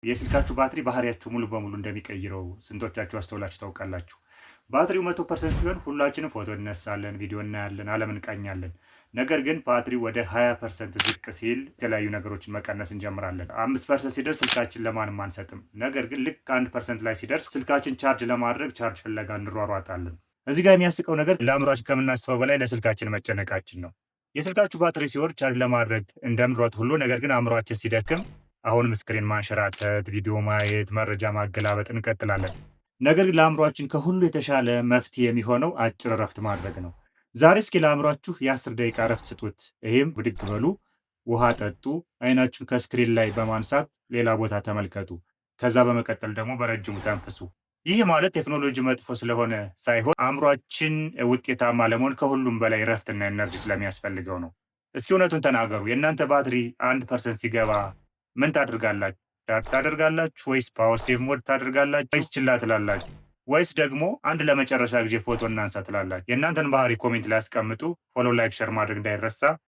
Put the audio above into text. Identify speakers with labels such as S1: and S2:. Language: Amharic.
S1: የስልካችሁ ባትሪ ባህሪያችሁ ሙሉ በሙሉ እንደሚቀይረው ስንቶቻችሁ አስተውላችሁ ታውቃላችሁ? ባትሪው 100% ሲሆን ሁላችንም ፎቶ እንነሳለን፣ ቪዲዮ እናያለን፣ ዓለም እንቃኛለን። ነገር ግን ባትሪው ወደ 20% ዝቅ ሲል የተለያዩ ነገሮችን መቀነስ እንጀምራለን። 5% ሲደርስ ስልካችን ለማንም አንሰጥም። ነገር ግን ልክ 1% ላይ ሲደርስ ስልካችን ቻርጅ ለማድረግ ቻርጅ ፍለጋ እንሯሯጣለን። እዚህ ጋር የሚያስቀው ነገር ለአእምሯችን ከምናስበው በላይ ለስልካችን መጨነቃችን ነው። የስልካችሁ ባትሪ ሲወርድ ቻርጅ ለማድረግ እንደምንሮጥ ሁሉ ነገር ግን አእምሯችን ሲደክም አሁንም ስክሪን ማንሸራተት፣ ቪዲዮ ማየት፣ መረጃ ማገላበጥ እንቀጥላለን። ነገር ግን ለአእምሯችን ከሁሉ የተሻለ መፍትሄ የሚሆነው አጭር እረፍት ማድረግ ነው። ዛሬ እስኪ ለአእምሯችሁ የ10 ደቂቃ እረፍት ስጡት። ይህም ብድግ በሉ፣ ውሃ ጠጡ፣ አይናችሁን ከስክሪን ላይ በማንሳት ሌላ ቦታ ተመልከቱ። ከዛ በመቀጠል ደግሞ በረጅሙ ተንፍሱ። ይህ ማለት ቴክኖሎጂ መጥፎ ስለሆነ ሳይሆን አእምሯችን ውጤታማ ለመሆን ከሁሉም በላይ እረፍትና ኤነርጂ ስለሚያስፈልገው ነው። እስኪ እውነቱን ተናገሩ። የእናንተ ባትሪ 1% ሲገባ ምን ታደርጋላችሁ? ቻርጅ ታደርጋላችሁ ወይስ ፓወር ሴቭ ሞድ ታደርጋላችሁ ወይስ ችላ ትላላችሁ? ወይስ ደግሞ አንድ ለመጨረሻ ጊዜ ፎቶ እናንሳ ትላላችሁ? የእናንተን ባህሪ ኮሜንት ላይ አስቀምጡ። ፎሎ፣ ላይክ፣ ሸር ማድረግ እንዳይረሳ።